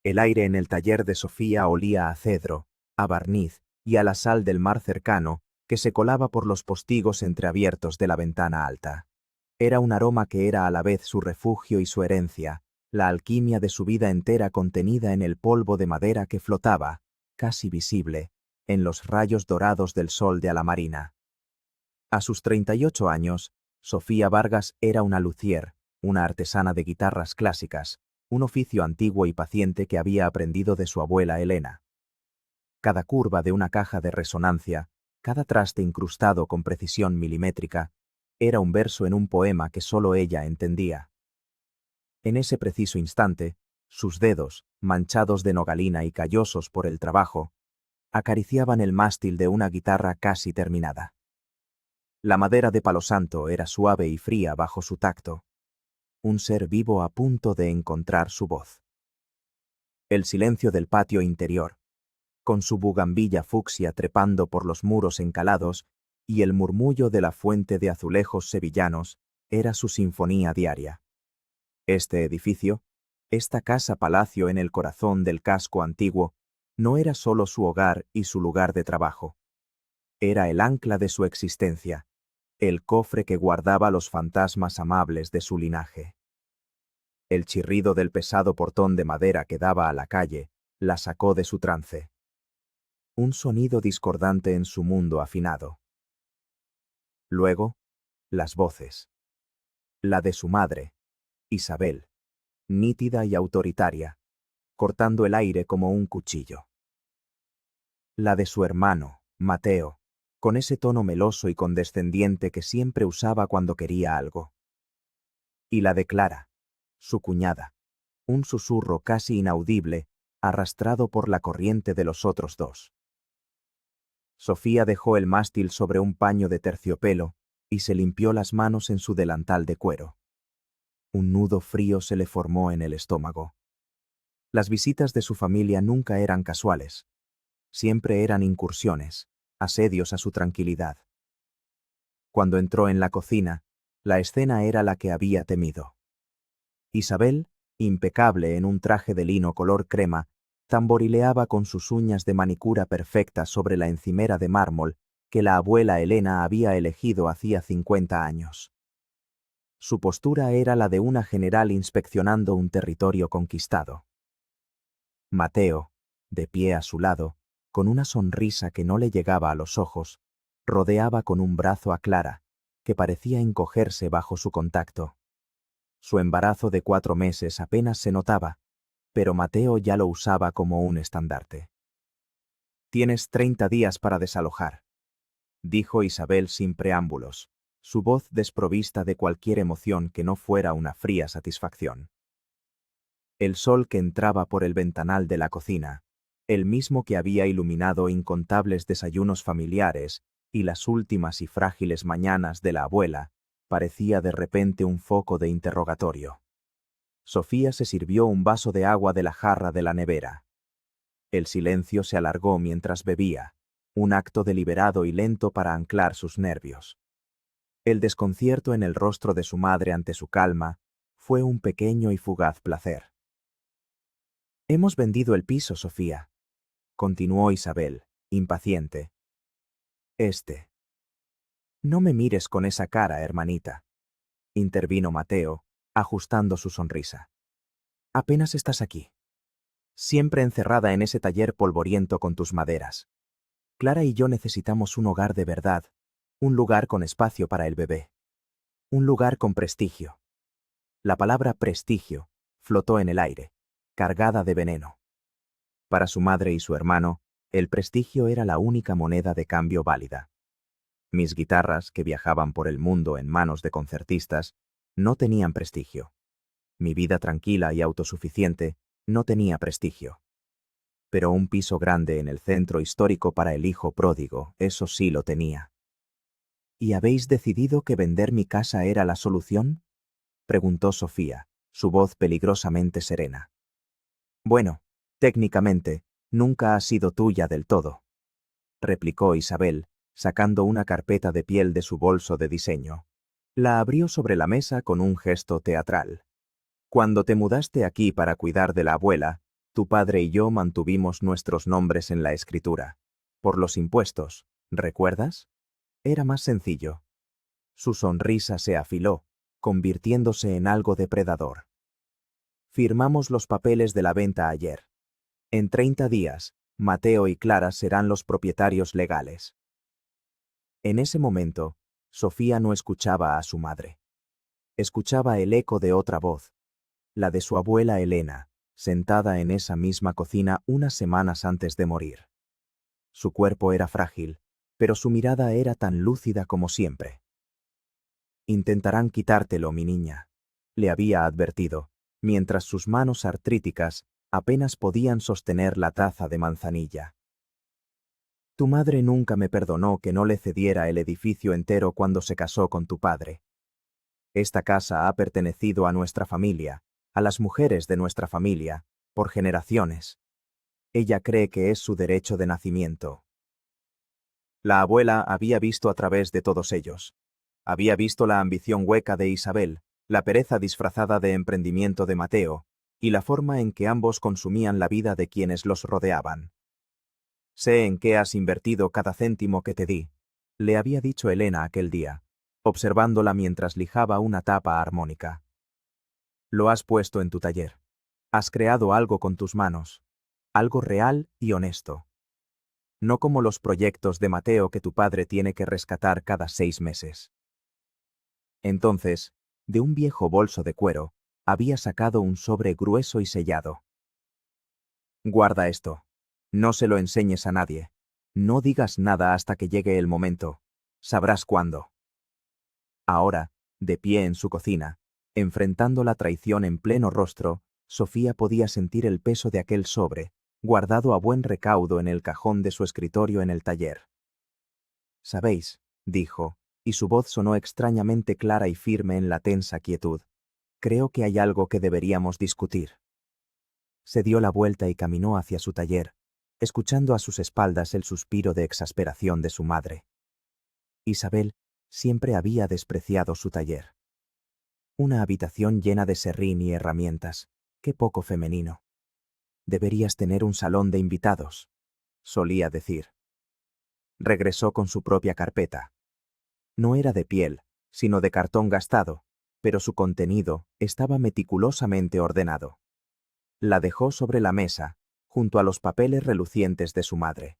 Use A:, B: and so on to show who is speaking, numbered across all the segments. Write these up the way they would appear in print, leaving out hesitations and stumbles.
A: El aire en el taller de Sofía olía a cedro, a barniz y a la sal del mar cercano que se colaba por los postigos entreabiertos de la ventana alta. Era un aroma que era a la vez su refugio y su herencia, la alquimia de su vida entera contenida en el polvo de madera que flotaba, casi visible, en los rayos dorados del sol de Alamarina. A sus 38 años, Sofía Vargas era una luthier, una artesana de guitarras clásicas, un oficio antiguo y paciente que había aprendido de su abuela Elena. Cada curva de una caja de resonancia, cada traste incrustado con precisión milimétrica, era un verso en un poema que solo ella entendía. En ese preciso instante, sus dedos, manchados de nogalina y callosos por el trabajo, acariciaban el mástil de una guitarra casi terminada. La madera de palo santo era suave y fría bajo su tacto, un ser vivo a punto de encontrar su voz. El silencio del patio interior, con su bugambilla fucsia trepando por los muros encalados y el murmullo de la fuente de azulejos sevillanos, era su sinfonía diaria. Este edificio, esta casa-palacio en el corazón del casco antiguo, no era solo su hogar y su lugar de trabajo. Era el ancla de su existencia, el cofre que guardaba los fantasmas amables de su linaje. El chirrido del pesado portón de madera que daba a la calle la sacó de su trance. Un sonido discordante en su mundo afinado. Luego, las voces. La de su madre, Isabel, nítida y autoritaria, cortando el aire como un cuchillo. La de su hermano, Mateo, con ese tono meloso y condescendiente que siempre usaba cuando quería algo. Y la de Clara, su cuñada, un susurro casi inaudible, arrastrado por la corriente de los otros dos. Sofía dejó el mástil sobre un paño de terciopelo y se limpió las manos en su delantal de cuero. Un nudo frío se le formó en el estómago. Las visitas de su familia nunca eran casuales. Siempre eran incursiones, asedios a su tranquilidad. Cuando entró en la cocina, la escena era la que había temido. Isabel, impecable en un traje de lino color crema, tamborileaba con sus uñas de manicura perfecta sobre la encimera de mármol que la abuela Elena había elegido hacía 50 años. Su postura era la de una general inspeccionando un territorio conquistado. Mateo, de pie a su lado, con una sonrisa que no le llegaba a los ojos, rodeaba con un brazo a Clara, que parecía encogerse bajo su contacto. Su embarazo de 4 meses apenas se notaba, pero Mateo ya lo usaba como un estandarte. «Tienes 30 días para desalojar», dijo Isabel sin preámbulos, su voz desprovista de cualquier emoción que no fuera una fría satisfacción. El sol que entraba por el ventanal de la cocina, el mismo que había iluminado incontables desayunos familiares y las últimas y frágiles mañanas de la abuela, parecía de repente un foco de interrogatorio. Sofía se sirvió un vaso de agua de la jarra de la nevera. El silencio se alargó mientras bebía, un acto deliberado y lento para anclar sus nervios. El desconcierto en el rostro de su madre ante su calma fue un pequeño y fugaz placer. «Hemos vendido el piso, Sofía», continuó Isabel, impaciente. «No me mires con esa cara, hermanita», intervino Mateo, ajustando su sonrisa. «Apenas estás aquí. Siempre encerrada en ese taller polvoriento con tus maderas. Clara y yo necesitamos un hogar de verdad, un lugar con espacio para el bebé. Un lugar con prestigio». La palabra prestigio flotó en el aire, cargada de veneno. Para su madre y su hermano, el prestigio era la única moneda de cambio válida. Mis guitarras, que viajaban por el mundo en manos de concertistas, no tenían prestigio. Mi vida tranquila y autosuficiente no tenía prestigio. Pero un piso grande en el centro histórico para el hijo pródigo, eso sí lo tenía. «¿Y habéis decidido que vender mi casa era la solución?», preguntó Sofía, su voz peligrosamente serena. «Bueno, técnicamente, nunca ha sido tuya del todo», replicó Isabel, sacando una carpeta de piel de su bolso de diseño. La abrió sobre la mesa con un gesto teatral. «Cuando te mudaste aquí para cuidar de la abuela, Tu padre y yo mantuvimos nuestros nombres en la escritura. Por los impuestos, ¿recuerdas? Era más sencillo. Su sonrisa se afiló, convirtiéndose en algo depredador. Firmamos los papeles de la venta ayer. En 30 días, Mateo y Clara serán los propietarios legales. En ese momento, Sofía no escuchaba a su madre. Escuchaba el eco de otra voz, la de su abuela Elena, sentada en esa misma cocina unas semanas antes de morir. Su cuerpo era frágil, pero su mirada era tan lúcida como siempre. Intentarán quitártelo, mi niña, le había advertido, mientras sus manos artríticas apenas podían sostener la taza de manzanilla. Tu madre nunca me perdonó que no le cediera el edificio entero cuando se casó con tu padre. Esta casa ha pertenecido a nuestra familia, a las mujeres de nuestra familia, por generaciones. Ella cree que es su derecho de nacimiento. La abuela había visto a través de todos ellos. Había visto la ambición hueca de Isabel, la pereza disfrazada de emprendimiento de Mateo, y la forma en que ambos consumían la vida de quienes los rodeaban. Sé en qué has invertido cada céntimo que te di, le había dicho Elena aquel día, observándola mientras lijaba una tapa armónica. Lo has puesto en tu taller. Has creado algo con tus manos, algo real y honesto. No como los proyectos de Mateo que tu padre tiene que rescatar cada 6 meses. Entonces, de un viejo bolso de cuero, había sacado un sobre grueso y sellado. Guarda esto. No se lo enseñes a nadie. No digas nada hasta que llegue el momento. Sabrás cuándo. Ahora, de pie en su cocina, enfrentando la traición en pleno rostro, Sofía podía sentir el peso de aquel sobre, guardado a buen recaudo en el cajón de su escritorio en el taller. «Sabéis», dijo, y su voz sonó extrañamente clara y firme en la tensa quietud. «Creo que hay algo que deberíamos discutir». Se dio la vuelta y caminó hacia su taller, escuchando a sus espaldas el suspiro de exasperación de su madre. Isabel siempre había despreciado su taller. Una habitación llena de serrín y herramientas, qué poco femenino. Deberías tener un salón de invitados, solía decir. Regresó con su propia carpeta. No era de piel, sino de cartón gastado, pero su contenido estaba meticulosamente ordenado. La dejó sobre la mesa, junto a los papeles relucientes de su madre.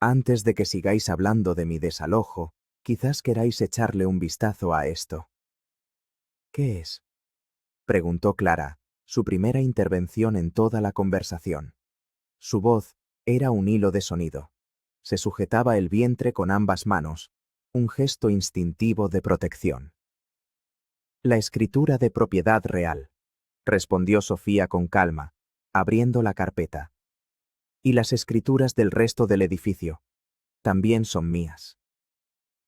A: Antes de que sigáis hablando de mi desalojo, quizás queráis echarle un vistazo a esto. ¿Qué es?, preguntó Clara, su primera intervención en toda la conversación. Su voz era un hilo de sonido. Se sujetaba el vientre con ambas manos, un gesto instintivo de protección. La escritura de propiedad real, respondió Sofía con calma, abriendo la carpeta. Y las escrituras del resto del edificio también son mías.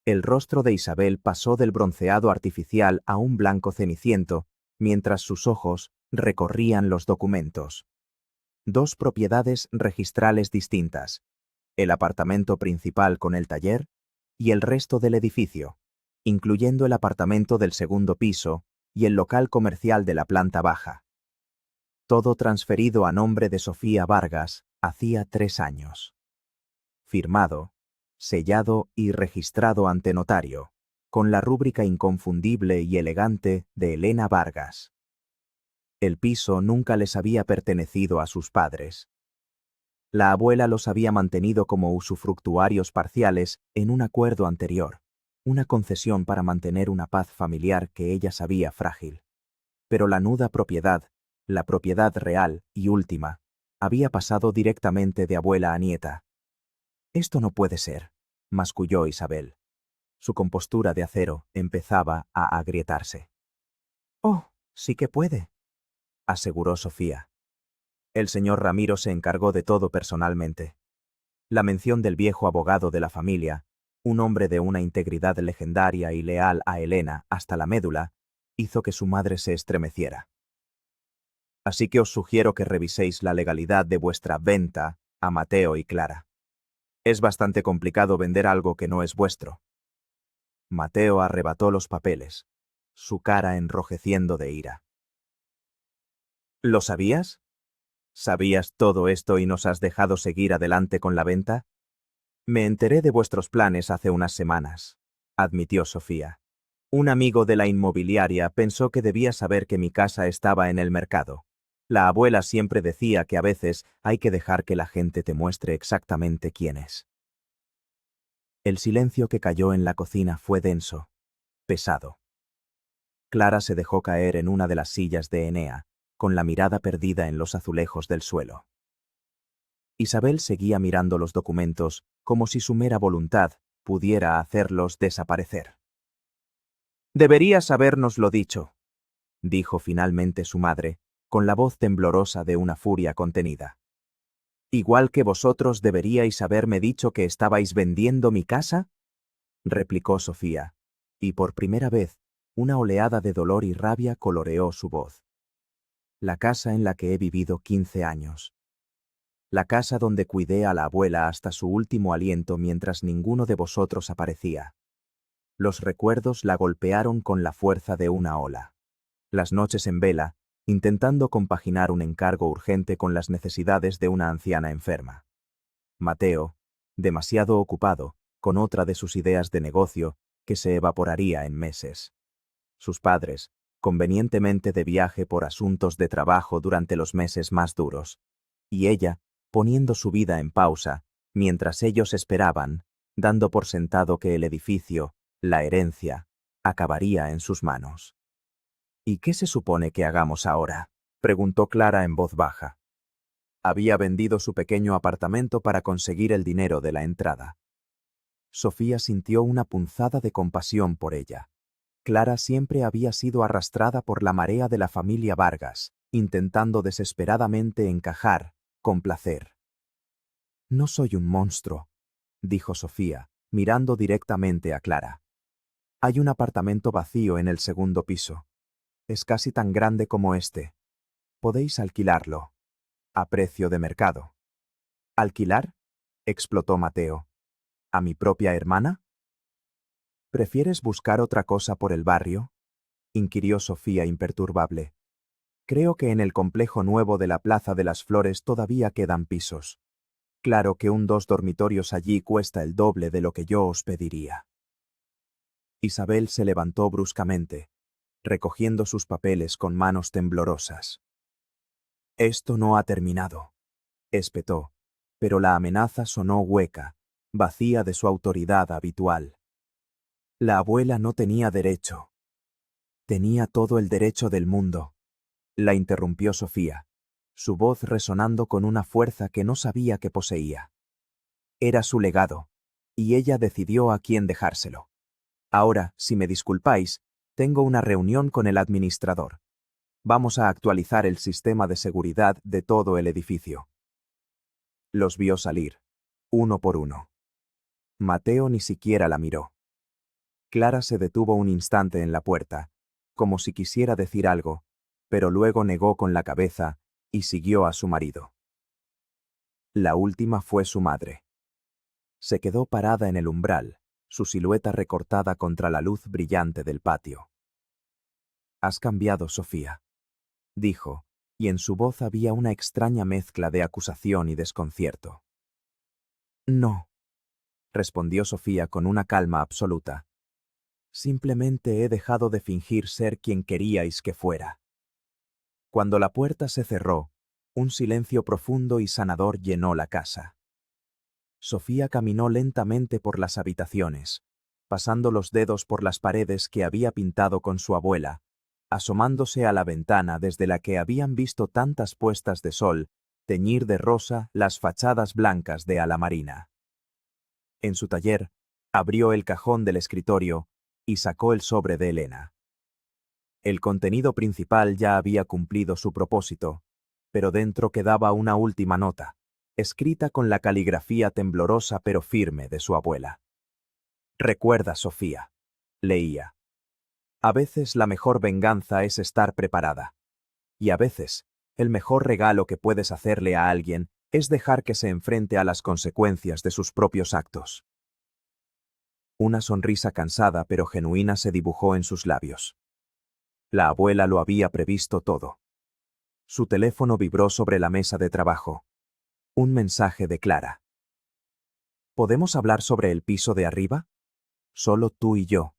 A: El rostro de Isabel pasó del bronceado artificial a un blanco ceniciento, mientras sus ojos recorrían los documentos. 2 propiedades registrales distintas, el apartamento principal con el taller y el resto del edificio, incluyendo el apartamento del segundo piso y el local comercial de la planta baja. Todo transferido a nombre de Sofía Vargas hacía 3 años. Firmado, sellado y registrado ante notario, con la rúbrica inconfundible y elegante de Elena Vargas. El piso nunca les había pertenecido a sus padres. La abuela los había mantenido como usufructuarios parciales en un acuerdo anterior, una concesión para mantener una paz familiar que ella sabía frágil. Pero la nuda propiedad, la propiedad real y última, había pasado directamente de abuela a nieta. «Esto no puede ser», masculló Isabel. Su compostura de acero empezaba a agrietarse. «Oh, sí que puede», aseguró Sofía. El señor Ramiro se encargó de todo personalmente. La mención del viejo abogado de la familia, un hombre de una integridad legendaria y leal a Elena hasta la médula, hizo que su madre se estremeciera. Así que os sugiero que reviséis la legalidad de vuestra venta a Mateo y Clara. Es bastante complicado vender algo que no es vuestro. Mateo arrebató los papeles, su cara enrojeciendo de ira. ¿Lo sabías?, ¿Sabías todo esto y nos has dejado seguir adelante con la venta? Me enteré de vuestros planes hace unas semanas, admitió Sofía. Un amigo de la inmobiliaria pensó que debía saber que mi casa estaba en el mercado. La abuela siempre decía que a veces hay que dejar que la gente te muestre exactamente quién es. El silencio que cayó en la cocina fue denso, pesado. Clara se dejó caer en una de las sillas de Enea, con la mirada perdida en los azulejos del suelo. Isabel seguía mirando los documentos como si su mera voluntad pudiera hacerlos desaparecer. Deberías habérnoslo dicho, dijo finalmente su madre, con la voz temblorosa de una furia contenida. ¿Igual que vosotros deberíais haberme dicho que estabais vendiendo mi casa? Replicó Sofía, y por primera vez una oleada de dolor y rabia coloreó su voz. La casa en la que he vivido 15 años. La casa donde cuidé a la abuela hasta su último aliento mientras ninguno de vosotros aparecía. Los recuerdos la golpearon con la fuerza de una ola. Las noches en vela, intentando compaginar un encargo urgente con las necesidades de una anciana enferma. Mateo, demasiado ocupado, con otra de sus ideas de negocio, que se evaporaría en meses. Sus padres, convenientemente de viaje por asuntos de trabajo durante los meses más duros. Y ella, poniendo su vida en pausa, mientras ellos esperaban, dando por sentado que el edificio, la herencia, acabaría en sus manos. ¿Y qué se supone que hagamos ahora?, preguntó Clara en voz baja. Había vendido su pequeño apartamento para conseguir el dinero de la entrada. Sofía sintió una punzada de compasión por ella. Clara siempre había sido arrastrada por la marea de la familia Vargas, intentando desesperadamente encajar, complacer. No soy un monstruo, dijo Sofía, mirando directamente a Clara. Hay un apartamento vacío en el segundo piso. Es casi tan grande como este. Podéis alquilarlo. A precio de mercado. ¿Alquilar?, explotó Mateo. ¿A mi propia hermana? ¿Prefieres buscar otra cosa por el barrio?, inquirió Sofía imperturbable. Creo que en el complejo nuevo de la Plaza de las Flores todavía quedan pisos. Claro que un 2 dormitorios allí cuesta el doble de lo que yo os pediría. Isabel se levantó bruscamente, recogiendo sus papeles con manos temblorosas. Esto no ha terminado, espetó, pero la amenaza sonó hueca, vacía de su autoridad habitual. La abuela no tenía derecho. Tenía todo el derecho del mundo, la interrumpió Sofía, su voz resonando con una fuerza que no sabía que poseía. Era su legado, y ella decidió a quién dejárselo. Ahora, si me disculpáis, tengo una reunión con el administrador. Vamos a actualizar el sistema de seguridad de todo el edificio. Los vio salir, uno por uno. Mateo ni siquiera la miró. Clara se detuvo un instante en la puerta, como si quisiera decir algo, pero luego negó con la cabeza y siguió a su marido. La última fue su madre. Se quedó parada en el umbral, su silueta recortada contra la luz brillante del patio. «Has cambiado, Sofía», dijo, y en su voz había una extraña mezcla de acusación y desconcierto. «No», respondió Sofía con una calma absoluta. «Simplemente he dejado de fingir ser quien queríais que fuera». Cuando la puerta se cerró, un silencio profundo y sanador llenó la casa. Sofía caminó lentamente por las habitaciones, pasando los dedos por las paredes que había pintado con su abuela, asomándose a la ventana desde la que habían visto tantas puestas de sol teñir de rosa las fachadas blancas de ala marina. En su taller, abrió el cajón del escritorio y sacó el sobre de Elena. El contenido principal ya había cumplido su propósito, pero dentro quedaba una última nota, escrita con la caligrafía temblorosa pero firme de su abuela. «Recuerda, Sofía», leía. «A veces la mejor venganza es estar preparada. Y a veces, el mejor regalo que puedes hacerle a alguien es dejar que se enfrente a las consecuencias de sus propios actos». Una sonrisa cansada pero genuina se dibujó en sus labios. La abuela lo había previsto todo. Su teléfono vibró sobre la mesa de trabajo. Un mensaje de Clara. ¿Podemos hablar sobre el piso de arriba? Solo tú y yo.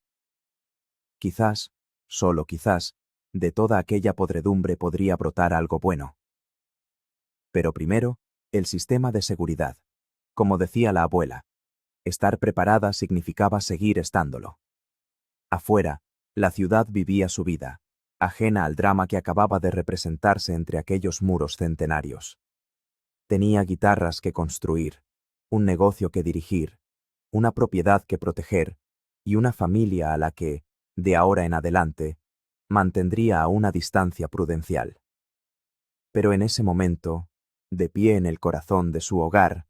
A: Quizás, solo quizás, de toda aquella podredumbre podría brotar algo bueno. Pero primero, el sistema de seguridad. Como decía la abuela, estar preparada significaba seguir estándolo. Afuera, la ciudad vivía su vida, ajena al drama que acababa de representarse entre aquellos muros centenarios. Tenía guitarras que construir, un negocio que dirigir, una propiedad que proteger y una familia a la que, de ahora en adelante, mantendría a una distancia prudencial. Pero en ese momento, de pie en el corazón de su hogar,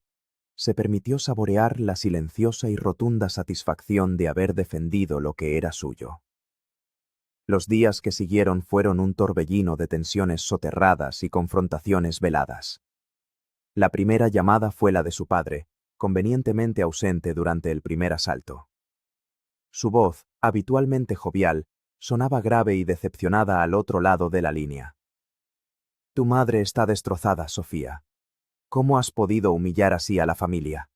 A: se permitió saborear la silenciosa y rotunda satisfacción de haber defendido lo que era suyo. Los días que siguieron fueron un torbellino de tensiones soterradas y confrontaciones veladas. La primera llamada fue la de su padre, convenientemente ausente durante el primer asalto. Su voz, habitualmente jovial, sonaba grave y decepcionada al otro lado de la línea. Tu madre está destrozada, Sofía. ¿Cómo has podido humillar así a la familia?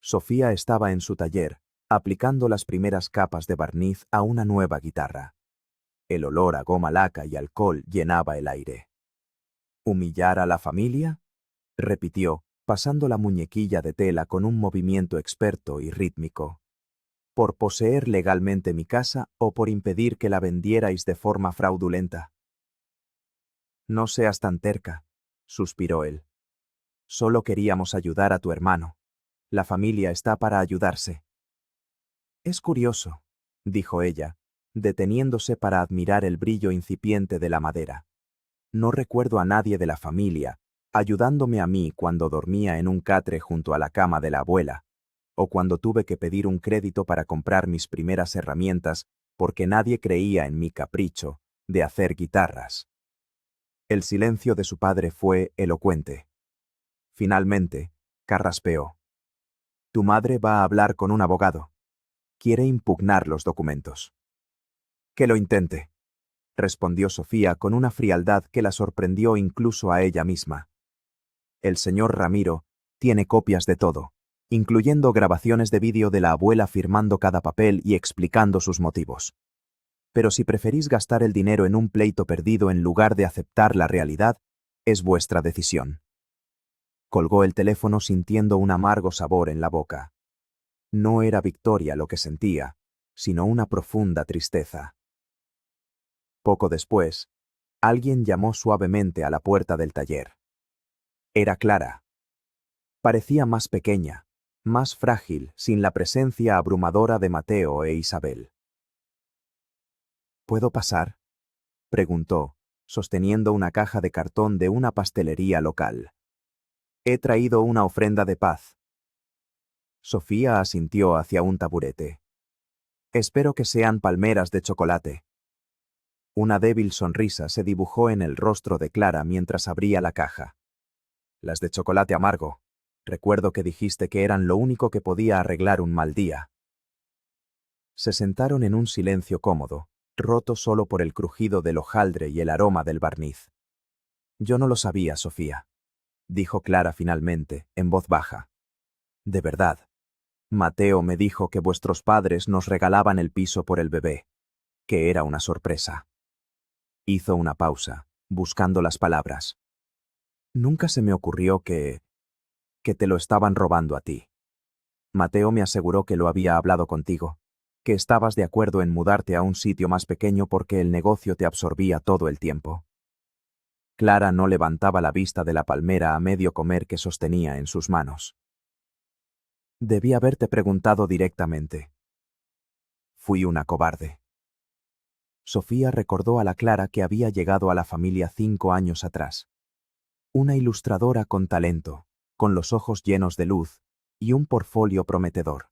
A: Sofía estaba en su taller, aplicando las primeras capas de barniz a una nueva guitarra. El olor a goma laca y alcohol llenaba el aire. ¿Humillar a la familia?, repitió, pasando la muñequilla de tela con un movimiento experto y rítmico. ¿Por poseer legalmente mi casa o por impedir que la vendierais de forma fraudulenta? No seas tan terca, suspiró él. Solo queríamos ayudar a tu hermano. La familia está para ayudarse. Es curioso, dijo ella, deteniéndose para admirar el brillo incipiente de la madera. No recuerdo a nadie de la familia ayudándome a mí cuando dormía en un catre junto a la cama de la abuela, o cuando tuve que pedir un crédito para comprar mis primeras herramientas porque nadie creía en mi capricho de hacer guitarras. El silencio de su padre fue elocuente. Finalmente, carraspeó. Tu madre va a hablar con un abogado. Quiere impugnar los documentos. Que lo intente, respondió Sofía con una frialdad que la sorprendió incluso a ella misma. El señor Ramiro tiene copias de todo, incluyendo grabaciones de vídeo de la abuela firmando cada papel y explicando sus motivos. Pero si preferís gastar el dinero en un pleito perdido en lugar de aceptar la realidad, es vuestra decisión. Colgó el teléfono sintiendo un amargo sabor en la boca. No era victoria lo que sentía, sino una profunda tristeza. Poco después, alguien llamó suavemente a la puerta del taller. Era Clara. Parecía más pequeña, más frágil, sin la presencia abrumadora de Mateo e Isabel. ¿Puedo pasar?, preguntó, sosteniendo una caja de cartón de una pastelería local. He traído una ofrenda de paz. Sofía asintió hacia un taburete. Espero que sean palmeras de chocolate. Una débil sonrisa se dibujó en el rostro de Clara mientras abría la caja. Las de chocolate amargo. Recuerdo que dijiste que eran lo único que podía arreglar un mal día. Se sentaron en un silencio cómodo, roto solo por el crujido del hojaldre y el aroma del barniz. Yo no lo sabía, Sofía, dijo Clara finalmente, en voz baja. De verdad. Mateo me dijo que vuestros padres nos regalaban el piso por el bebé, que era una sorpresa. Hizo una pausa, buscando las palabras. Nunca se me ocurrió que te lo estaban robando a ti. Mateo me aseguró que lo había hablado contigo, que estabas de acuerdo en mudarte a un sitio más pequeño porque el negocio te absorbía todo el tiempo. Clara no levantaba la vista de la palmera a medio comer que sostenía en sus manos. Debí haberte preguntado directamente. Fui una cobarde. Sofía recordó a la Clara que había llegado a la familia 5 años atrás. Una ilustradora con talento, con los ojos llenos de luz y un portfolio prometedor.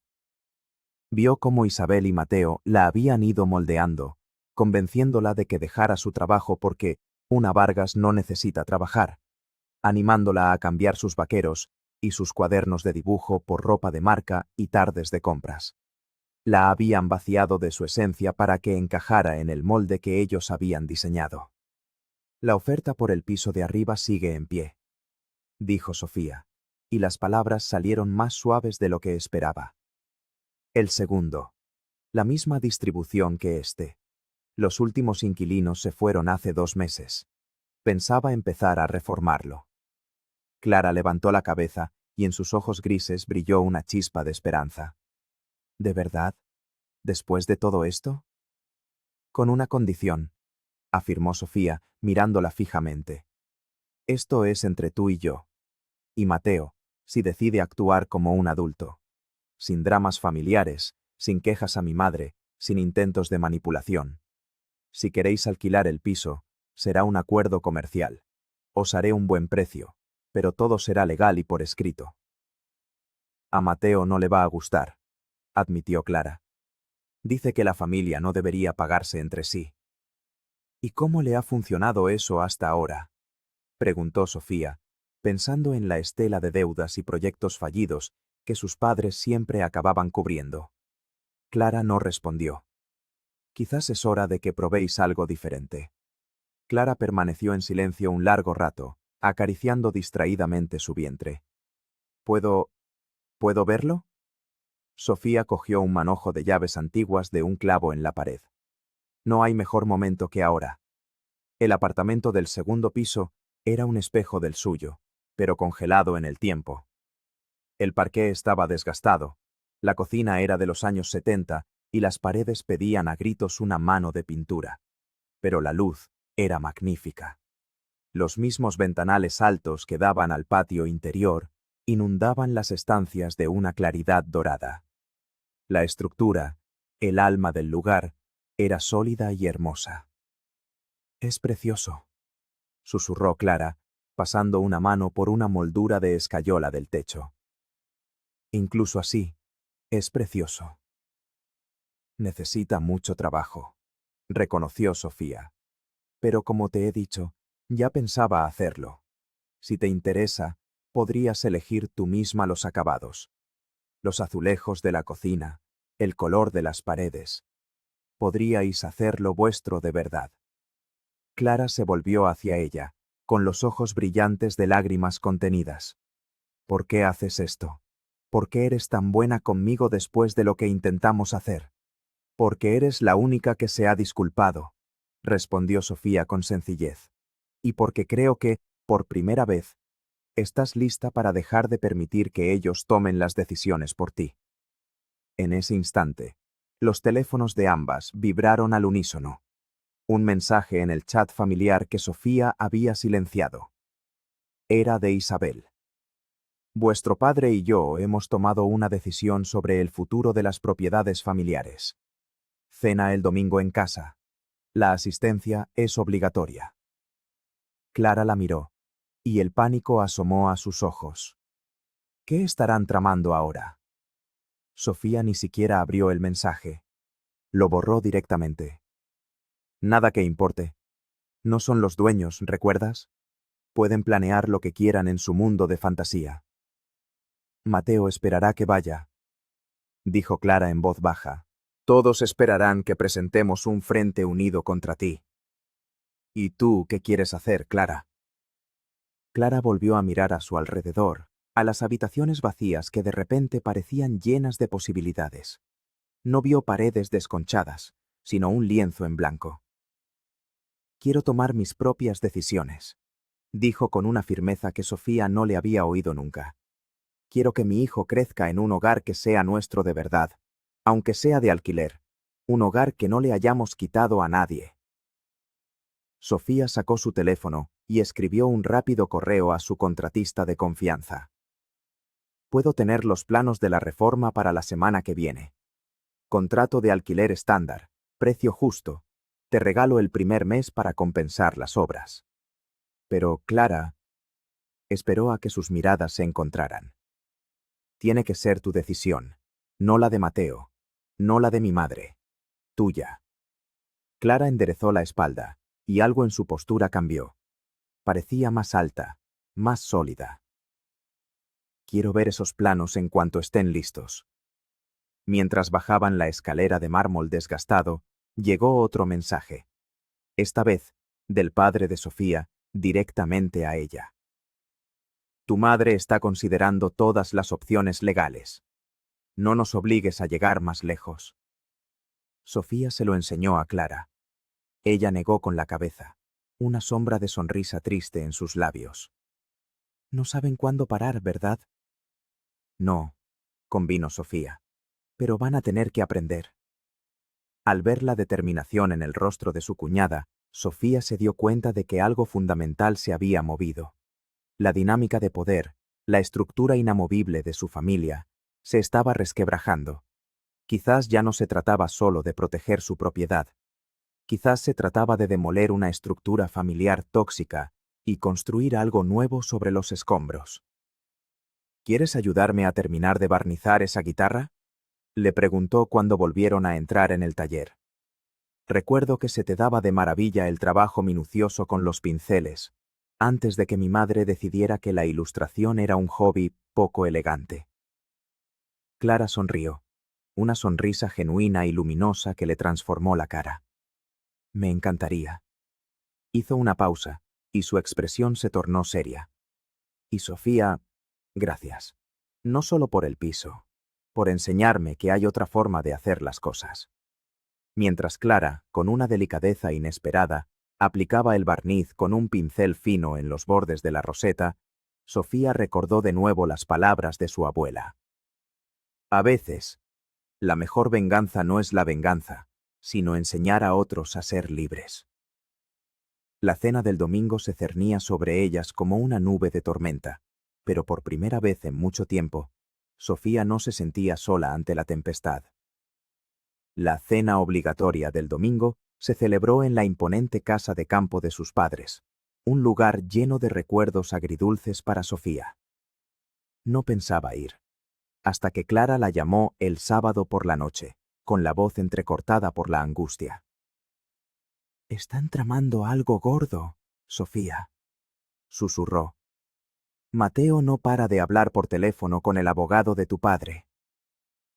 A: Vio cómo Isabel y Mateo la habían ido moldeando, convenciéndola de que dejara su trabajo porque una Vargas no necesita trabajar, animándola a cambiar sus vaqueros y sus cuadernos de dibujo por ropa de marca y tardes de compras. La habían vaciado de su esencia para que encajara en el molde que ellos habían diseñado. La oferta por el piso de arriba sigue en pie, dijo Sofía, y las palabras salieron más suaves de lo que esperaba. El segundo. La misma distribución que este. Los últimos inquilinos se fueron hace 2 meses. Pensaba empezar a reformarlo. Clara levantó la cabeza y en sus ojos grises brilló una chispa de esperanza. ¿De verdad? ¿Después de todo esto? Con una condición, afirmó Sofía, mirándola fijamente. Esto es entre tú y yo. Y Mateo, si decide actuar como un adulto. Sin dramas familiares, sin quejas a mi madre, sin intentos de manipulación. Si queréis alquilar el piso, será un acuerdo comercial. Os haré un buen precio, pero todo será legal y por escrito. A Mateo no le va a gustar, admitió Clara. Dice que la familia no debería pagarse entre sí. ¿Y cómo le ha funcionado eso hasta ahora?, preguntó Sofía, pensando en la estela de deudas y proyectos fallidos que sus padres siempre acababan cubriendo. Clara no respondió. Quizás es hora de que probéis algo diferente. Clara permaneció en silencio un largo rato, acariciando distraídamente su vientre. ¿Puedo verlo? Sofía cogió un manojo de llaves antiguas de un clavo en la pared. No hay mejor momento que ahora. El apartamento del segundo piso era un espejo del suyo, pero congelado en el tiempo. El parqué estaba desgastado, la cocina era de los años 70 y las paredes pedían a gritos una mano de pintura. Pero la luz era magnífica. Los mismos ventanales altos que daban al patio interior inundaban las estancias de una claridad dorada. La estructura, el alma del lugar, era sólida y hermosa. «Es precioso», susurró Clara, pasando una mano por una moldura de escayola del techo. «Incluso así, es precioso». «Necesita mucho trabajo», reconoció Sofía. «Pero como te he dicho, ya pensaba hacerlo. Si te interesa, podrías elegir tú misma los acabados. Los azulejos de la cocina, el color de las paredes. Podríais hacerlo vuestro de verdad». Clara se volvió hacia ella, con los ojos brillantes de lágrimas contenidas. «¿Por qué haces esto? ¿Por qué eres tan buena conmigo después de lo que intentamos hacer?» «Porque eres la única que se ha disculpado», respondió Sofía con sencillez. «Y porque creo que, por primera vez, estás lista para dejar de permitir que ellos tomen las decisiones por ti». En ese instante, los teléfonos de ambas vibraron al unísono. Un mensaje en el chat familiar que Sofía había silenciado. Era de Isabel. «Vuestro padre y yo hemos tomado una decisión sobre el futuro de las propiedades familiares. Cena el domingo en casa. La asistencia es obligatoria». Clara la miró, y el pánico asomó a sus ojos. ¿Qué estarán tramando ahora? Sofía ni siquiera abrió el mensaje. Lo borró directamente. «Nada que importe. No son los dueños, ¿recuerdas? Pueden planear lo que quieran en su mundo de fantasía». «Mateo esperará que vaya», dijo Clara en voz baja. «Todos esperarán que presentemos un frente unido contra ti». «¿Y tú qué quieres hacer, Clara?» Clara volvió a mirar a su alrededor, a las habitaciones vacías que de repente parecían llenas de posibilidades. No vio paredes desconchadas, sino un lienzo en blanco. «Quiero tomar mis propias decisiones», dijo con una firmeza que Sofía no le había oído nunca. «Quiero que mi hijo crezca en un hogar que sea nuestro de verdad, aunque sea de alquiler, un hogar que no le hayamos quitado a nadie». Sofía sacó su teléfono y escribió un rápido correo a su contratista de confianza. «Puedo tener los planos de la reforma para la semana que viene. Contrato de alquiler estándar, precio justo. Te regalo el primer mes para compensar las obras». Pero Clara esperó a que sus miradas se encontraran. «Tiene que ser tu decisión, no la de Mateo, no la de mi madre. Tuya». Clara enderezó la espalda, y algo en su postura cambió. Parecía más alta, más sólida. «Quiero ver esos planos en cuanto estén listos». Mientras bajaban la escalera de mármol desgastado, llegó otro mensaje. Esta vez, del padre de Sofía, directamente a ella. Tu madre está considerando todas las opciones legales. No nos obligues a llegar más lejos. Sofía se lo enseñó a Clara. Ella negó con la cabeza, una sombra de sonrisa triste en sus labios. No saben cuándo parar, ¿verdad? No, convino Sofía, pero van a tener que aprender. Al ver la determinación en el rostro de su cuñada, Sofía se dio cuenta de que algo fundamental se había movido. La dinámica de poder, la estructura inamovible de su familia, se estaba resquebrajando. Quizás ya no se trataba solo de proteger su propiedad. Quizás se trataba de demoler una estructura familiar tóxica y construir algo nuevo sobre los escombros. ¿Quieres ayudarme a terminar de barnizar esa guitarra?, le preguntó cuando volvieron a entrar en el taller. Recuerdo que se te daba de maravilla el trabajo minucioso con los pinceles, antes de que mi madre decidiera que la ilustración era un hobby poco elegante. Clara sonrió, una sonrisa genuina y luminosa que le transformó la cara. Me encantaría. Hizo una pausa, y su expresión se tornó seria. Y Sofía, gracias. No solo por el piso, por enseñarme que hay otra forma de hacer las cosas. Mientras Clara, con una delicadeza inesperada, aplicaba el barniz con un pincel fino en los bordes de la roseta, Sofía recordó de nuevo las palabras de su abuela. A veces, la mejor venganza no es la venganza, sino enseñar a otros a ser libres. La cena del domingo se cernía sobre ellas como una nube de tormenta, pero por primera vez en mucho tiempo, Sofía no se sentía sola ante la tempestad. La cena obligatoria del domingo se celebró en la imponente casa de campo de sus padres, un lugar lleno de recuerdos agridulces para Sofía. No pensaba ir, hasta que Clara la llamó el sábado por la noche, con la voz entrecortada por la angustia. «Están tramando algo gordo, Sofía», susurró. «Mateo no para de hablar por teléfono con el abogado de tu padre.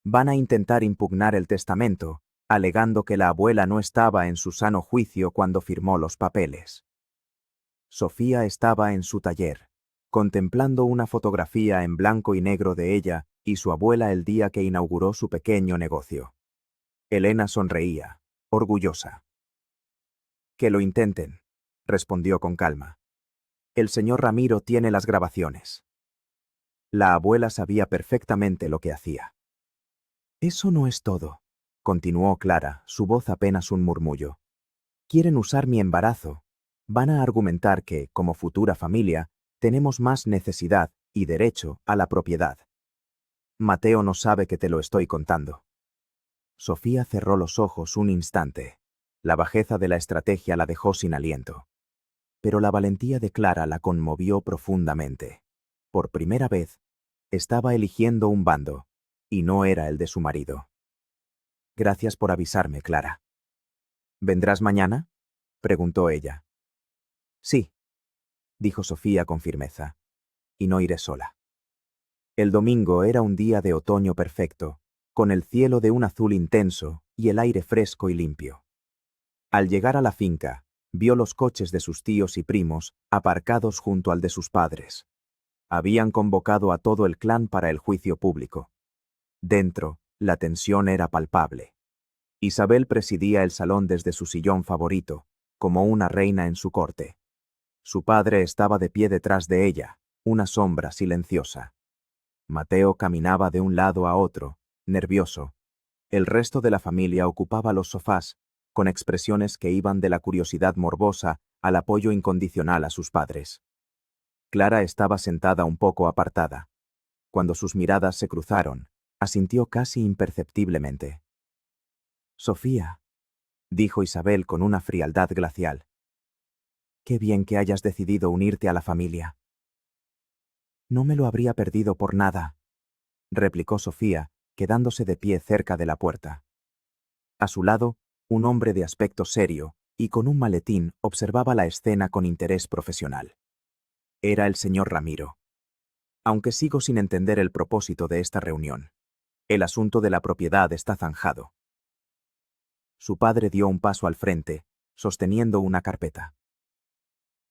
A: Van a intentar impugnar el testamento, alegando que la abuela no estaba en su sano juicio cuando firmó los papeles». Sofía estaba en su taller, contemplando una fotografía en blanco y negro de ella y su abuela el día que inauguró su pequeño negocio. Elena sonreía, orgullosa. «Que lo intenten», respondió con calma. «El señor Ramiro tiene las grabaciones». La abuela sabía perfectamente lo que hacía. «Eso no es todo», continuó Clara, su voz apenas un murmullo. «Quieren usar mi embarazo. Van a argumentar que, como futura familia, tenemos más necesidad y derecho a la propiedad. Mateo no sabe que te lo estoy contando». Sofía cerró los ojos un instante. La bajeza de la estrategia la dejó sin aliento. Pero la valentía de Clara la conmovió profundamente. Por primera vez, estaba eligiendo un bando, y no era el de su marido. «Gracias por avisarme, Clara». «¿Vendrás mañana?», preguntó ella. «Sí», dijo Sofía con firmeza, «y no iré sola». El domingo era un día de otoño perfecto, con el cielo de un azul intenso y el aire fresco y limpio. Al llegar a la finca, vio los coches de sus tíos y primos aparcados junto al de sus padres. Habían convocado a todo el clan para el juicio público. Dentro, la tensión era palpable. Isabel presidía el salón desde su sillón favorito, como una reina en su corte. Su padre estaba de pie detrás de ella, una sombra silenciosa. Mateo caminaba de un lado a otro, nervioso. El resto de la familia ocupaba los sofás, con expresiones que iban de la curiosidad morbosa al apoyo incondicional a sus padres. Clara estaba sentada un poco apartada. Cuando sus miradas se cruzaron, asintió casi imperceptiblemente. «Sofía», dijo Isabel con una frialdad glacial. «Qué bien que hayas decidido unirte a la familia». «No me lo habría perdido por nada», replicó Sofía, quedándose de pie cerca de la puerta. A su lado, un hombre de aspecto serio y con un maletín observaba la escena con interés profesional. Era el señor Ramiro. Aunque sigo sin entender el propósito de esta reunión. El asunto de la propiedad está zanjado. Su padre dio un paso al frente, sosteniendo una carpeta.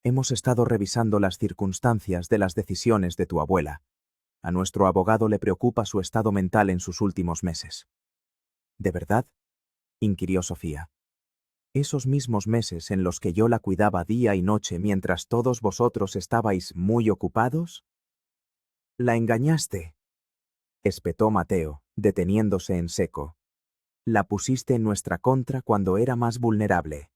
A: Hemos estado revisando las circunstancias de las decisiones de tu abuela. A nuestro abogado le preocupa su estado mental en sus últimos meses. ¿De verdad?, inquirió Sofía. Esos mismos meses en los que yo la cuidaba día y noche mientras todos vosotros estabais muy ocupados. La engañaste, espetó Mateo, deteniéndose en seco. La pusiste en nuestra contra cuando era más vulnerable.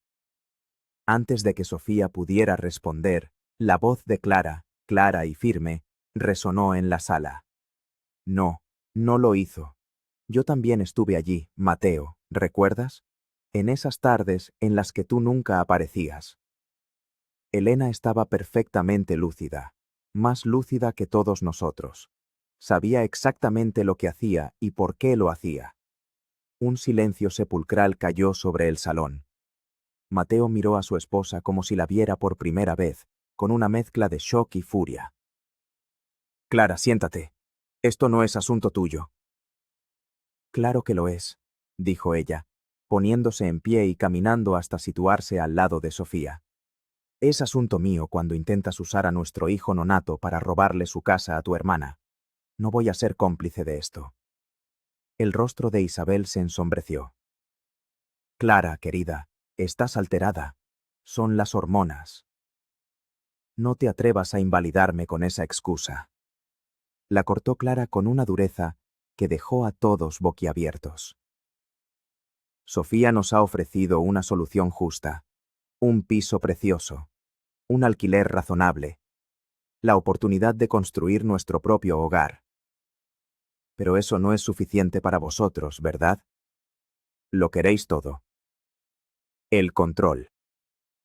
A: Antes de que Sofía pudiera responder, la voz de Clara, clara y firme, resonó en la sala. No, no lo hizo. Yo también estuve allí, Mateo, ¿recuerdas? En esas tardes en las que tú nunca aparecías. Elena estaba perfectamente lúcida, más lúcida que todos nosotros. Sabía exactamente lo que hacía y por qué lo hacía. Un silencio sepulcral cayó sobre el salón. Mateo miró a su esposa como si la viera por primera vez, con una mezcla de shock y furia. Clara, siéntate. Esto no es asunto tuyo. Claro que lo es, dijo ella, poniéndose en pie y caminando hasta situarse al lado de Sofía. Es asunto mío cuando intentas usar a nuestro hijo nonato para robarle su casa a tu hermana. No voy a ser cómplice de esto. El rostro de Isabel se ensombreció. Clara, querida, estás alterada. Son las hormonas. No te atrevas a invalidarme con esa excusa. La cortó Clara con una dureza que dejó a todos boquiabiertos. Sofía nos ha ofrecido una solución justa, un piso precioso, un alquiler razonable, la oportunidad de construir nuestro propio hogar. Pero eso no es suficiente para vosotros, ¿verdad? Lo queréis todo. El control,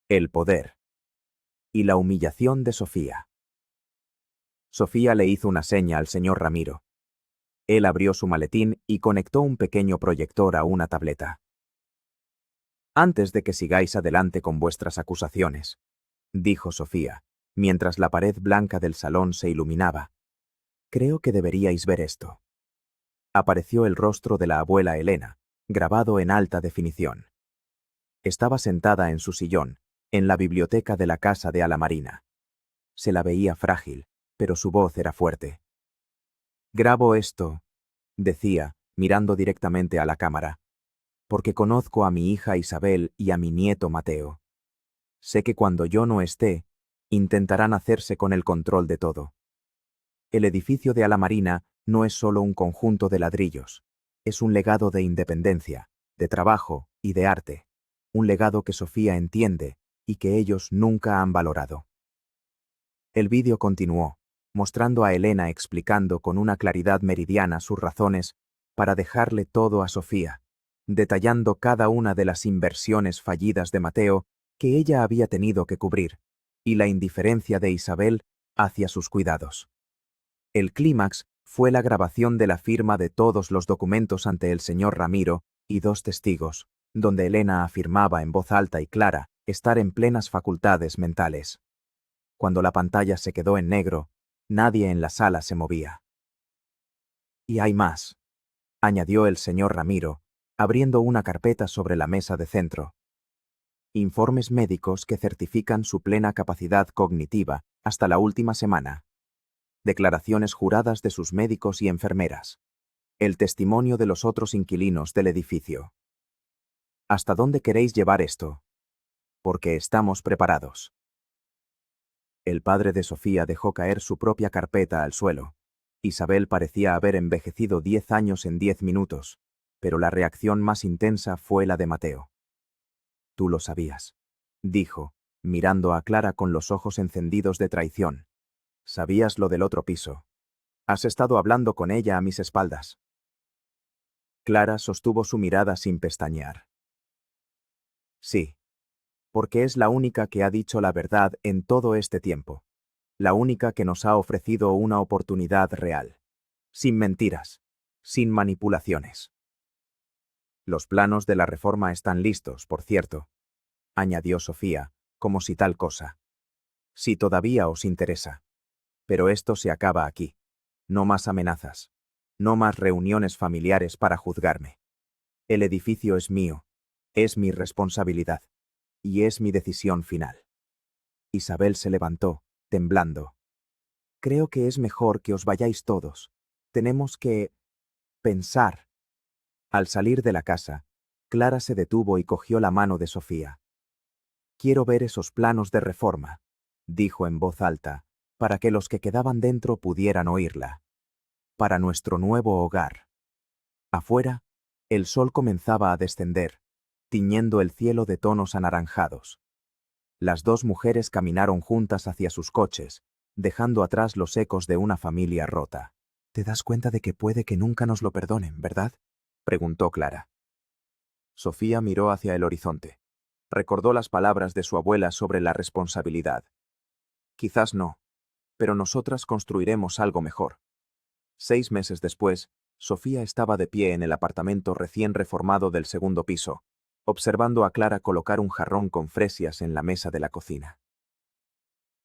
A: el poder y la humillación de Sofía. Sofía le hizo una seña al señor Ramiro. Él abrió su maletín y conectó un pequeño proyector a una tableta. Antes de que sigáis adelante con vuestras acusaciones, dijo Sofía, mientras la pared blanca del salón se iluminaba, creo que deberíais ver esto. Apareció el rostro de la abuela Elena, grabado en alta definición. Estaba sentada en su sillón, en la biblioteca de la casa de Alamarina. Se la veía frágil, pero su voz era fuerte. Grabo esto, decía, mirando directamente a la cámara, porque conozco a mi hija Isabel y a mi nieto Mateo. Sé que cuando yo no esté, intentarán hacerse con el control de todo. El edificio de Alamarina no es solo un conjunto de ladrillos, es un legado de independencia, de trabajo y de arte, un legado que Sofía entiende y que ellos nunca han valorado. El vídeo continuó, mostrando a Elena explicando con una claridad meridiana sus razones para dejarle todo a Sofía, detallando cada una de las inversiones fallidas de Mateo que ella había tenido que cubrir, y la indiferencia de Isabel hacia sus cuidados. El clímax fue la grabación de la firma de todos los documentos ante el señor Ramiro y dos testigos, donde Elena afirmaba en voz alta y clara estar en plenas facultades mentales. Cuando la pantalla se quedó en negro, nadie en la sala se movía. Y hay más, añadió el señor Ramiro, abriendo una carpeta sobre la mesa de centro. Informes médicos que certifican su plena capacidad cognitiva hasta la última semana. Declaraciones juradas de sus médicos y enfermeras. El testimonio de los otros inquilinos del edificio. ¿Hasta dónde queréis llevar esto? Porque estamos preparados. El padre de Sofía dejó caer su propia carpeta al suelo. Isabel parecía haber envejecido 10 años en 10 minutos, pero la reacción más intensa fue la de Mateo. Tú lo sabías, dijo, mirando a Clara con los ojos encendidos de traición. Sabías lo del otro piso. Has estado hablando con ella a mis espaldas. Clara sostuvo su mirada sin pestañear. Sí, porque es la única que ha dicho la verdad en todo este tiempo. La única que nos ha ofrecido una oportunidad real. Sin mentiras, sin manipulaciones. Los planos de la reforma están listos, por cierto, añadió Sofía, como si tal cosa. Si todavía os interesa. Pero esto se acaba aquí. No más amenazas. No más reuniones familiares para juzgarme. El edificio es mío. Es mi responsabilidad. Y es mi decisión final. Isabel se levantó, temblando. Creo que es mejor que os vayáis todos. Tenemos que pensar. Al salir de la casa, Clara se detuvo y cogió la mano de Sofía. Quiero ver esos planos de reforma, dijo en voz alta, para que los que quedaban dentro pudieran oírla. Para nuestro nuevo hogar. Afuera, el sol comenzaba a descender, tiñendo el cielo de tonos anaranjados. Las dos mujeres caminaron juntas hacia sus coches, dejando atrás los ecos de una familia rota. ¿Te das cuenta de que puede que nunca nos lo perdonen, verdad?, preguntó Clara. Sofía miró hacia el horizonte. Recordó las palabras de su abuela sobre la responsabilidad. Quizás no, pero nosotras construiremos algo mejor. 6 meses después, Sofía estaba de pie en el apartamento recién reformado del segundo piso, observando a Clara colocar un jarrón con fresias en la mesa de la cocina.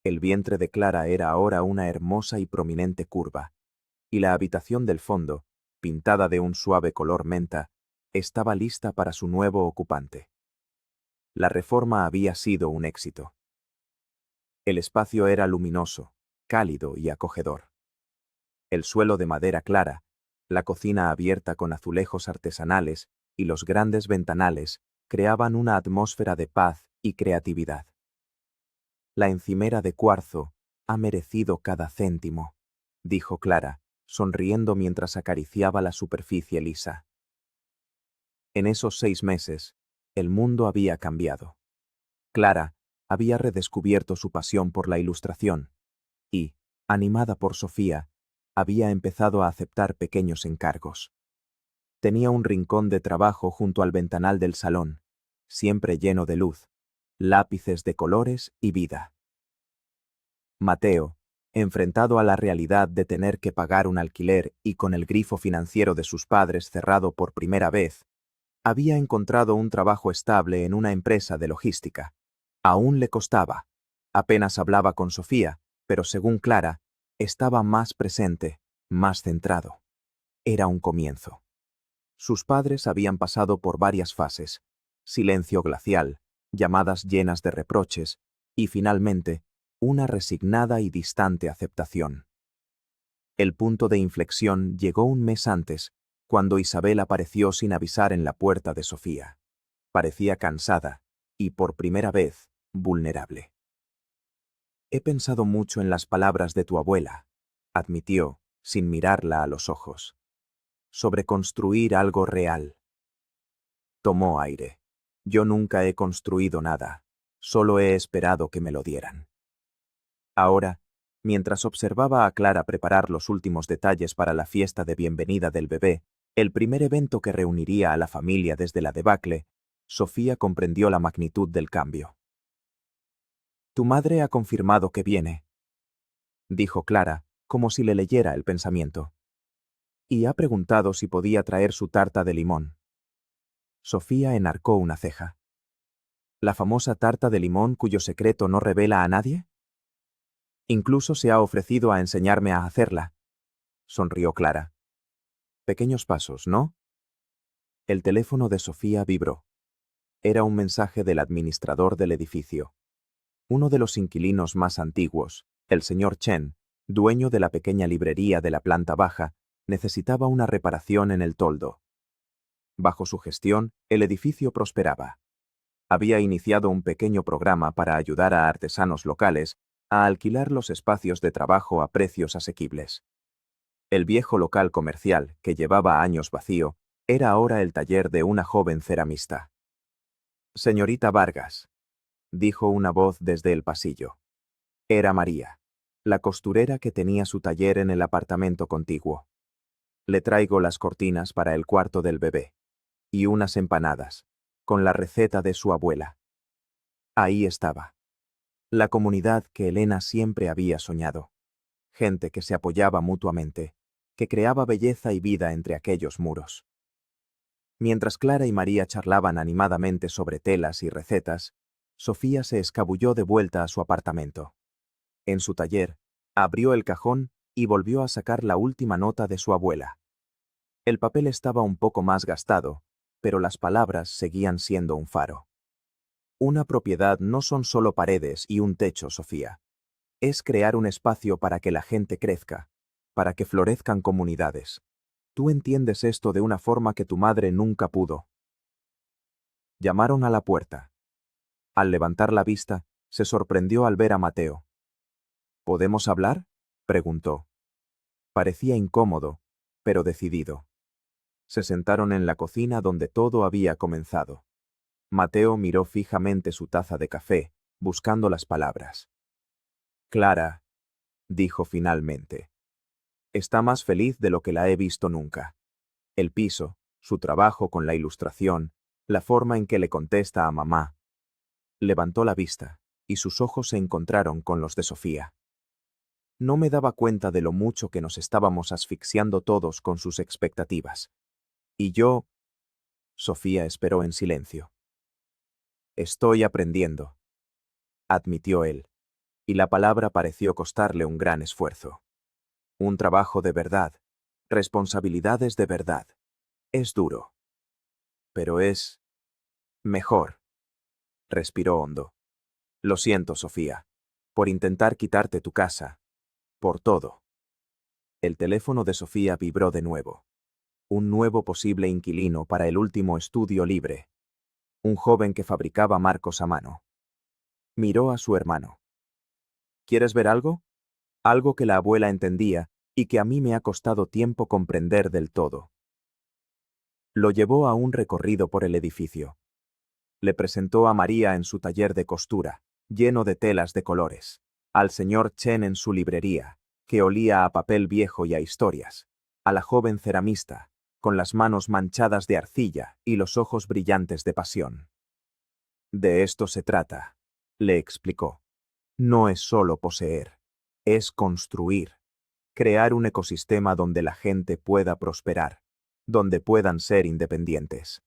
A: El vientre de Clara era ahora una hermosa y prominente curva, y la habitación del fondo, pintada de un suave color menta, estaba lista para su nuevo ocupante. La reforma había sido un éxito. El espacio era luminoso, cálido y acogedor. El suelo de madera clara, la cocina abierta con azulejos artesanales y los grandes ventanales creaban una atmósfera de paz y creatividad. La encimera de cuarzo ha merecido cada céntimo, dijo Clara, sonriendo mientras acariciaba la superficie lisa. En esos 6 meses, el mundo había cambiado. Clara había redescubierto su pasión por la ilustración y, animada por Sofía, había empezado a aceptar pequeños encargos. Tenía un rincón de trabajo junto al ventanal del salón, siempre lleno de luz, lápices de colores y vida. Mateo, enfrentado a la realidad de tener que pagar un alquiler y con el grifo financiero de sus padres cerrado por primera vez, había encontrado un trabajo estable en una empresa de logística. Aún le costaba. Apenas hablaba con Sofía, pero según Clara, estaba más presente, más centrado. Era un comienzo. Sus padres habían pasado por varias fases: silencio glacial, llamadas llenas de reproches, y finalmente, una resignada y distante aceptación. El punto de inflexión llegó un mes antes, cuando Isabel apareció sin avisar en la puerta de Sofía. Parecía cansada, y por primera vez, vulnerable. He pensado mucho en las palabras de tu abuela, admitió, sin mirarla a los ojos. Sobre construir algo real. Tomó aire. Yo nunca he construido nada, solo he esperado que me lo dieran. Ahora, mientras observaba a Clara preparar los últimos detalles para la fiesta de bienvenida del bebé, el primer evento que reuniría a la familia desde la debacle, Sofía comprendió la magnitud del cambio. Tu madre ha confirmado que viene, dijo Clara, como si le leyera el pensamiento. Y ha preguntado si podía traer su tarta de limón. Sofía enarcó una ceja. ¿La famosa tarta de limón cuyo secreto no revela a nadie? Incluso se ha ofrecido a enseñarme a hacerla, sonrió Clara. Pequeños pasos, ¿no? El teléfono de Sofía vibró. Era un mensaje del administrador del edificio. Uno de los inquilinos más antiguos, el señor Chen, dueño de la pequeña librería de la planta baja, necesitaba una reparación en el toldo. Bajo su gestión, el edificio prosperaba. Había iniciado un pequeño programa para ayudar a artesanos locales a alquilar los espacios de trabajo a precios asequibles. El viejo local comercial, que llevaba años vacío, era ahora el taller de una joven ceramista. Señorita Vargas, dijo una voz desde el pasillo. Era María, la costurera que tenía su taller en el apartamento contiguo. Le traigo las cortinas para el cuarto del bebé. Y unas empanadas, con la receta de su abuela. Ahí estaba. La comunidad que Elena siempre había soñado. Gente que se apoyaba mutuamente, que creaba belleza y vida entre aquellos muros. Mientras Clara y María charlaban animadamente sobre telas y recetas, Sofía se escabulló de vuelta a su apartamento. En su taller, abrió el cajón y volvió a sacar la última nota de su abuela. El papel estaba un poco más gastado, pero las palabras seguían siendo un faro. Una propiedad no son solo paredes y un techo, Sofía. Es crear un espacio para que la gente crezca, para que florezcan comunidades. Tú entiendes esto de una forma que tu madre nunca pudo. Llamaron a la puerta. Al levantar la vista, se sorprendió al ver a Mateo. ¿Podemos hablar?, preguntó. Parecía incómodo, pero decidido. Se sentaron en la cocina donde todo había comenzado. Mateo miró fijamente su taza de café, buscando las palabras. Clara, dijo finalmente. Está más feliz de lo que la he visto nunca. El piso, su trabajo con la ilustración, la forma en que le contesta a mamá. Levantó la vista, y sus ojos se encontraron con los de Sofía. No me daba cuenta de lo mucho que nos estábamos asfixiando todos con sus expectativas. Y yo... Sofía esperó en silencio. Estoy aprendiendo, admitió él, y la palabra pareció costarle un gran esfuerzo. Un trabajo de verdad, responsabilidades de verdad. Es duro. Pero es... mejor. Respiró hondo. Lo siento, Sofía, por intentar quitarte tu casa, por todo. El teléfono de Sofía vibró de nuevo. Un nuevo posible inquilino para el último estudio libre. Un joven que fabricaba marcos a mano. Miró a su hermano. ¿Quieres ver algo? Algo que la abuela entendía y que a mí me ha costado tiempo comprender del todo. Lo llevó a un recorrido por el edificio. Le presentó a María en su taller de costura, lleno de telas de colores, al señor Chen en su librería, que olía a papel viejo y a historias, a la joven ceramista, con las manos manchadas de arcilla y los ojos brillantes de pasión. De esto se trata, le explicó. No es solo poseer, es construir, crear un ecosistema donde la gente pueda prosperar, donde puedan ser independientes.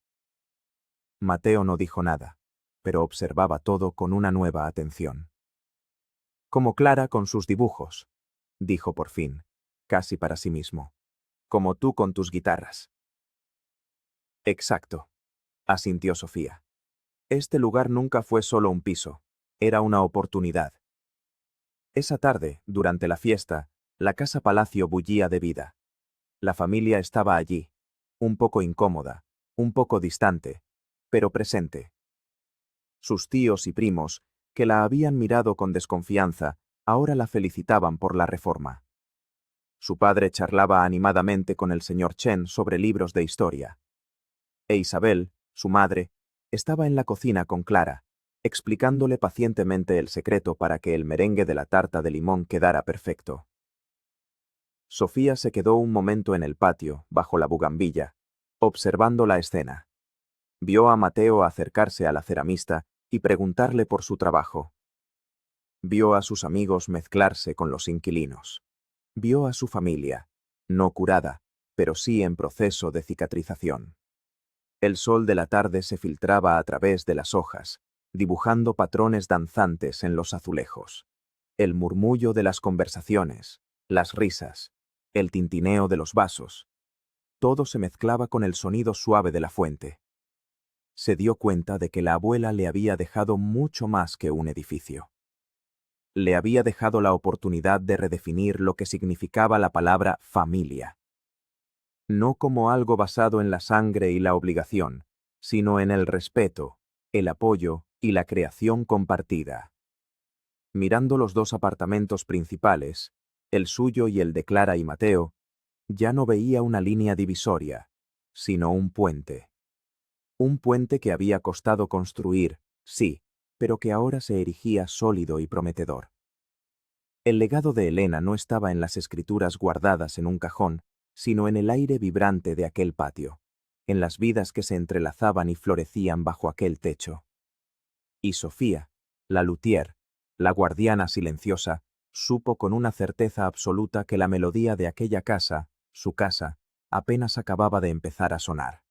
A: Mateo no dijo nada, pero observaba todo con una nueva atención. Como Clara con sus dibujos, dijo por fin, casi para sí mismo. Como tú con tus guitarras. Exacto, asintió Sofía. Este lugar nunca fue solo un piso, era una oportunidad. Esa tarde, durante la fiesta, la casa palacio bullía de vida. La familia estaba allí, un poco incómoda, un poco distante, pero presente. Sus tíos y primos, que la habían mirado con desconfianza, ahora la felicitaban por la reforma. Su padre charlaba animadamente con el señor Chen sobre libros de historia. E Isabel, su madre, estaba en la cocina con Clara, explicándole pacientemente el secreto para que el merengue de la tarta de limón quedara perfecto. Sofía se quedó un momento en el patio, bajo la bugambilla, observando la escena. Vio a Mateo acercarse a la ceramista y preguntarle por su trabajo. Vio a sus amigos mezclarse con los inquilinos. Vio a su familia, no curada, pero sí en proceso de cicatrización. El sol de la tarde se filtraba a través de las hojas, dibujando patrones danzantes en los azulejos. El murmullo de las conversaciones, las risas, el tintineo de los vasos. Todo se mezclaba con el sonido suave de la fuente. Se dio cuenta de que la abuela le había dejado mucho más que un edificio. Le había dejado la oportunidad de redefinir lo que significaba la palabra familia. No como algo basado en la sangre y la obligación, sino en el respeto, el apoyo y la creación compartida. Mirando los dos apartamentos principales, el suyo y el de Clara y Mateo, ya no veía una línea divisoria, sino un puente. Un puente que había costado construir, sí, pero que ahora se erigía sólido y prometedor. El legado de Elena no estaba en las escrituras guardadas en un cajón, sino en el aire vibrante de aquel patio, en las vidas que se entrelazaban y florecían bajo aquel techo. Y Sofía, la luthier, la guardiana silenciosa, supo con una certeza absoluta que la melodía de aquella casa, su casa, apenas acababa de empezar a sonar.